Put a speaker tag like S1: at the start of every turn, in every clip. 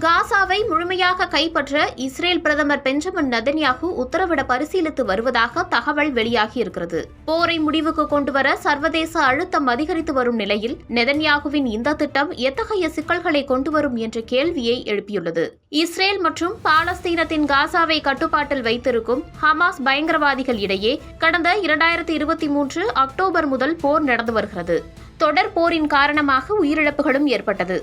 S1: காசாவை முழுமையாக கைப்பற்ற இஸ்ரேல் பிரதமர் பெஞ்சமின் நெதன்யாகு உத்தரவிட பரிசீலித்து வருவதாக தகவல் வெளியாகியிருக்கிறது. போரை முடிவுக்கு கொண்டுவர சர்வதேச அழுத்தம் அதிகரித்து வரும் நிலையில் நெதன்யாகுவின் இந்த திட்டம் எத்தகைய சிக்கல்களை கொண்டுவரும் என்ற கேள்வியை எழுப்பியுள்ளது. இஸ்ரேல் மற்றும் பாலஸ்தீனத்தின் காசாவை கட்டுப்பாட்டில் வைத்திருக்கும் ஹமாஸ் பயங்கரவாதிகள் இடையே கடந்த 2023 அக்டோபர் முதல் போர் நடந்து வருகிறது. தொடர் போரின் காரணமாக உயிரிழப்புகளும் ஏற்பட்டது.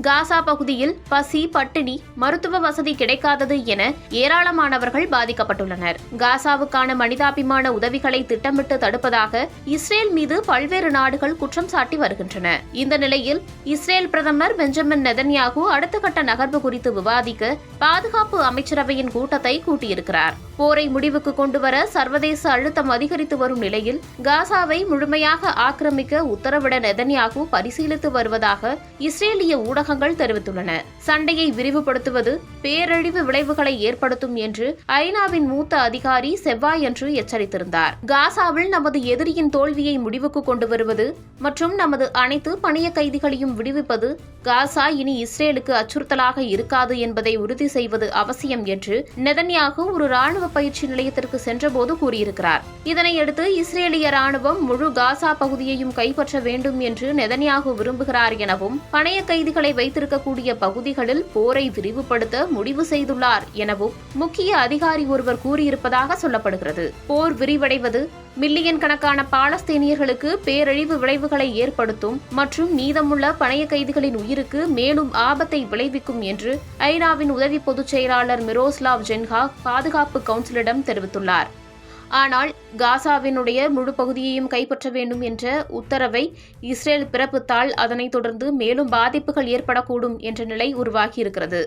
S1: காசா பகுதியில் பசி, பட்டினி, மருத்துவ வசதி கிடைக்காதது என ஏராளமானவர்கள் பாதிக்கப்பட்டுள்ளனர். காசாவுக்கான மனிதாபிமான உதவிகளை திட்டமிட்டு தடுப்பதாக இஸ்ரேல் மீது பல்வேறு நாடுகள் குற்றம் சாட்டி வருகின்றன. இந்த நிலையில் இஸ்ரேல் பிரதமர் பெஞ்சமின் நெதன்யாகு அடுத்த கட்ட நகர்வு குறித்து விவாதிக்க பாதுகாப்பு அமைச்சரவையின் கூட்டத்தை கூட்டியிருக்கிறார். போரை முடிவுக்கு கொண்டுவர சர்வதேச அழுத்தம் அதிகரித்து வரும் நிலையில் காசாவை முழுமையாக ஆக்கிரமிக்க உத்தரவிட நெதன்யாகு பரிசீலித்து வருவதாக இஸ்ரேலிய ஊடகங்கள் தெரிவித்துள்ளன. சண்டையை விரிவுபடுத்துவது பேரழிவு விளைவுகளை ஏற்படுத்தும் என்று ஐநாவின் மூத்த அதிகாரி செவ்வாயன்று எச்சரித்திருந்தார். காசாவில் நமது எதிரியின் தோல்வியை முடிவுக்கு கொண்டு வருவது மற்றும் நமது அனைத்து பணிய கைதிகளையும் விடுவிப்பது காசா இனி இஸ்ரேலுக்கு அச்சுறுத்தலாக இருக்காது என்பதை உறுதி செய்வது அவசியம் என்று நெதன்யாகு ஒரு ராணுவ பயிற்சி நிலையத்திற்கு சென்றபோது கூறியிருக்கிறார். இதனையடுத்து இஸ்ரேலிய ராணுவம் முழு காசா பகுதியையும் கைப்பற்ற வேண்டும் என்று நெதன்யாகு விரும்புகிறார் எனவும் பணைய கைதிகளை வைத்திருக்கக்கூடிய பகுதிகளில் போரை விரிவுபடுத்த முடிவு செய்துள்ளார் எனவும் முக்கிய அதிகாரி ஒருவர் கூறியிருப்பதாக சொல்லப்படுகிறது. போர் விரிவடைவது மில்லியன் கணக்கான பாலஸ்தீனியர்களுக்கு பேரழிவு விளைவுகளை ஏற்படுத்தும் மற்றும் மீதமுள்ள பணைய கைதிகளின் உயிருக்கு மேலும் ஆபத்தை விளைவிக்கும் என்று ஐநாவின் உதவி பொதுச் செயலாளர் மிரோஸ்லாவ் ஜென்ஹா பாதுகாப்பு கவுன்சிலிடம் தெரிவித்துள்ளார். ஆனால் காசாவினுடைய முழு பகுதியையும் கைப்பற்ற வேண்டும் என்ற உத்தரவை இஸ்ரேல் பிறப்பித்தால் அதனைத் தொடர்ந்து மேலும் பாதிப்புகள் ஏற்படக்கூடும் என்ற நிலை உருவாகியிருக்கிறது.